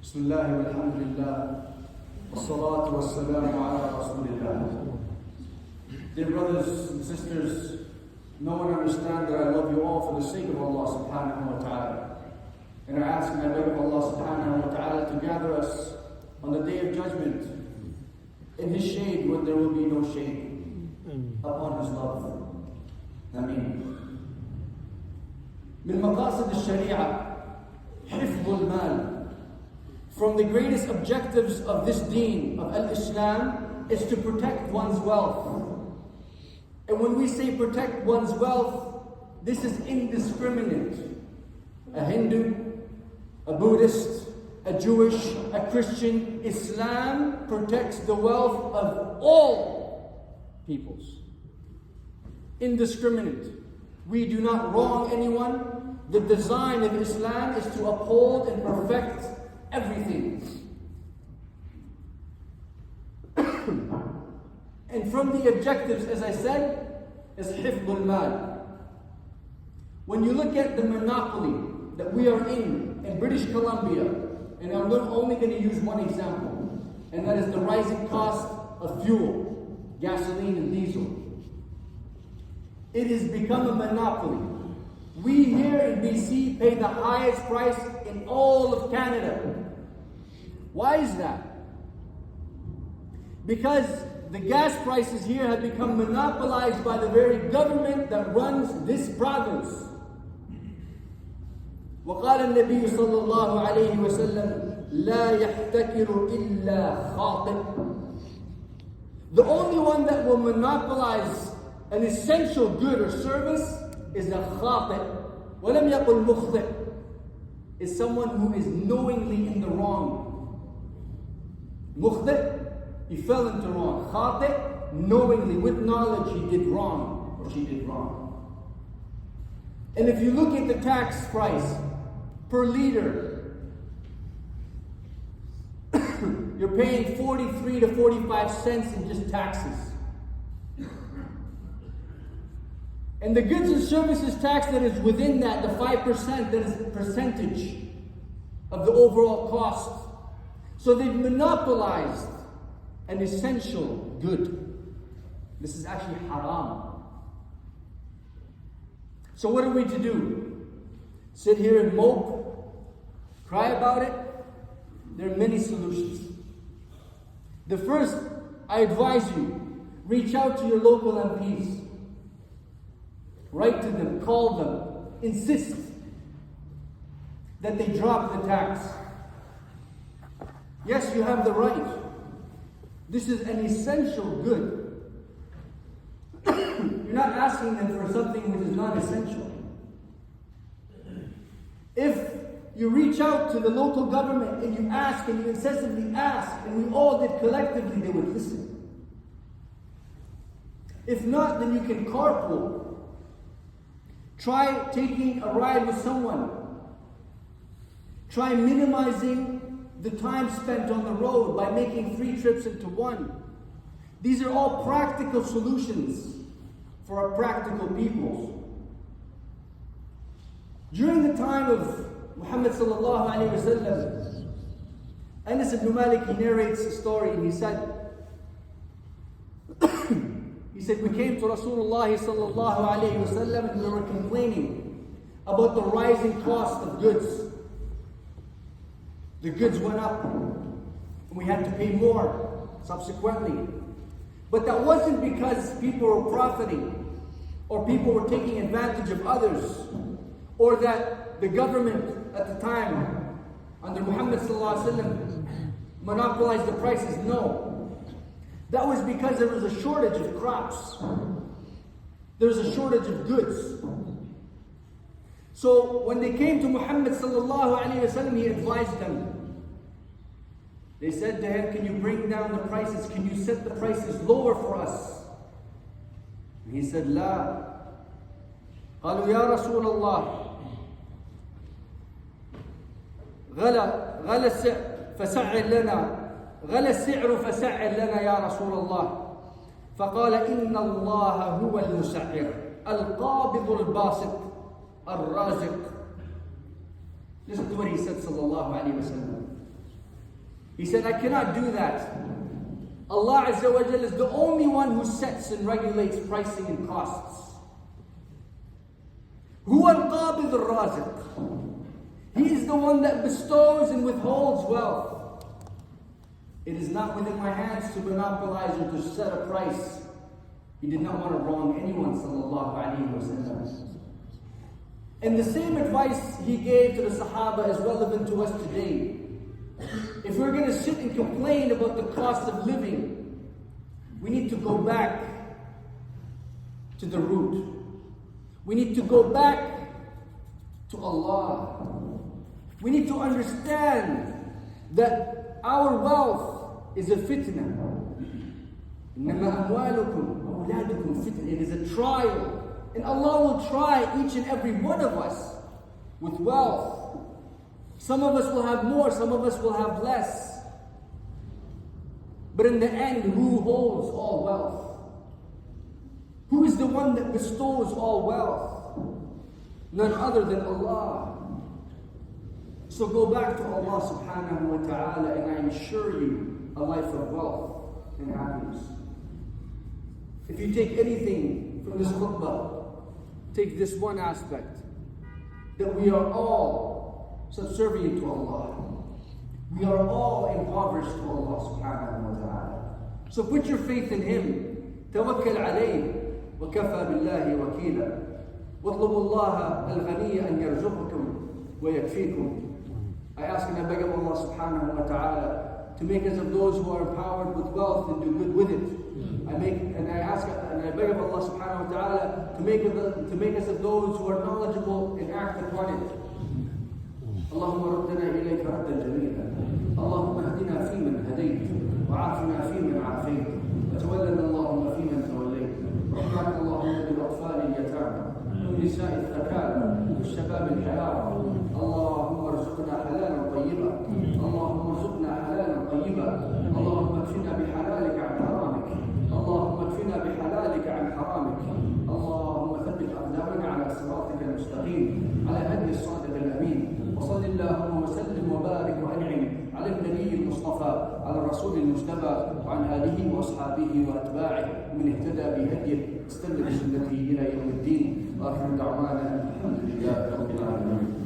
بسم الله والحمد لله والصلاة والسلام على رسول الله. Dear brothers and sisters, know and understand that I love you all for the sake of Allah subhanahu wa ta'ala. And I ask and I beg of Allah subhanahu wa ta'ala to gather us on the day of judgment in His shade when there will be no shade, upon His love. Ameen. من مقاصد الشريعة حفظ المال. From the greatest objectives of this deen, of Al-Islam, is to protect one's wealth. And when we say protect one's wealth, this is indiscriminate. A Hindu, a Buddhist, a Jewish, a Christian, Islam protects the wealth of all peoples. Indiscriminate. We do not wrong anyone. The design of Islam is to uphold and perfect everything. And from the objectives, as I said, is hifdul mal. When you look at the monopoly that we are in British Columbia, and I'm only going to use one example, and that is the rising cost of fuel, gasoline and diesel. It has become a monopoly. We here in BC pay the highest price in all of Canada. Why is that? Because the gas prices here have become monopolized by the very government that runs this province. وقال النبي صلى الله عليه وسلم لا يحتكر إلا خاطئ. The only one that will monopolize an essential good or service is a khati'. ولم يقل مخطئ. Is someone who is knowingly in the wrong. Mukhti', he fell into wrong. Khati', knowingly, with knowledge, he did wrong, or she did wrong. And if you look at the tax price per liter, you're paying 43 to 45 cents in just taxes. And the goods and services tax that is within that, the 5%, that is the percentage of the overall cost. So they've monopolized an essential good. This is actually haram. So what are we to do? Sit here and mope? Cry about it? There are many solutions. The first, I advise you, reach out to your local MPs. Write to them, call them, insist that they drop the tax. Yes, you have the right. This is an essential good. You're not asking them for something which is not essential. If you reach out to the local government and you ask and you incessantly ask, and we all did collectively, they would listen. If not, then you can carpool. Try taking a ride with someone. Try minimizing the time spent on the road by making 3 trips into one. These are all practical solutions for our practical people. During the time of Muhammad sallallahu alayhi wa sallam, Anas ibn Malik, he narrates a story, and he said, we came to Rasulullah sallallahu alayhi wa sallam and we were complaining about the rising cost of goods. The goods went up and we had to pay more subsequently. But that wasn't because people were profiting or people were taking advantage of others or that the government at the time under Muhammad sallallahu alaihi wasallam monopolized the prices. No. That was because there was a shortage of crops. There was a shortage of goods. So when they came to Muhammad sallallahu alaihi wasallam, he advised them. They said to him, can you bring down the prices? Can you set the prices lower for us? And he said, لا. قالوا يا رسول الله غلى السعر فسعر لنا غلى السعر فسعر لنا يا رسول الله. فقال إن الله هو المسعر القابض الباسط الرازق. Listen to what he said sallallahu alaihi wasallam. He said, I cannot do that. Allah Azza wa Jalla is the only one who sets and regulates pricing and costs. هو القابض الرازق. He is the one that bestows and withholds wealth. It is not within my hands to monopolize or to set a price. He did not want to wrong anyone, sallallahu alayhi wa sallam. And the same advice he gave to the Sahaba is relevant to us today. If we're going to sit and complain about the cost of living, we need to go back to the root. We need to go back to Allah. We need to understand that our wealth is a fitna. إنما أموالكم وأولادكم فتنة. It is a trial. And Allah will try each and every one of us with wealth. Some of us will have more, some of us will have less. But in the end, who holds all wealth? Who is the one that bestows all wealth? None other than Allah. So go back to Allah subhanahu wa ta'ala, and I assure you a life of wealth and happiness. If you take anything from this khutbah, take this one aspect, that we are all subservient to Allah. We are all impoverished to Allah subhanahu wa ta'ala. So put your faith in Him. توكل عليه وكفى بالله وكيلا. واطلبوا الله الغني أن يرزقكم ويكفيكم. I ask and I beg of Allah subhanahu wa ta'ala to make us of those who are empowered with wealth and do good with it. I beg of Allah subhanahu wa ta'ala to make us of those who are knowledgeable and act upon it. اللهم ردنا إليك ردا جميلا. اللهم اهدنا فيمن هديت وعافنا فيمن عافيت وتولنا اللهم فيمن توليت رحمك اللهم بالأطفال اليتامى والنساء الثكالى والشباب الحيارى. اللهم ارزقنا حلالا طيبا. اللهم ارزقنا حلالا طيبا. اللهم اكفنا بحلالك عن حرامك. اللهم اكفنا بحلالك عن حرامك. اللهم ثبت أقدامنا على صراطك المستقيم على هدي الصادق الأمين. وصل اللهم وسلم وبارك وأنعم على النبي المصطفى على الرسول المجتبى وعن آله وأصحابه وأتباعه من اهتدى بهديه واستنى بسنته إلى يوم الدين. وآخر دعوانا الحمد لله رب العالمين.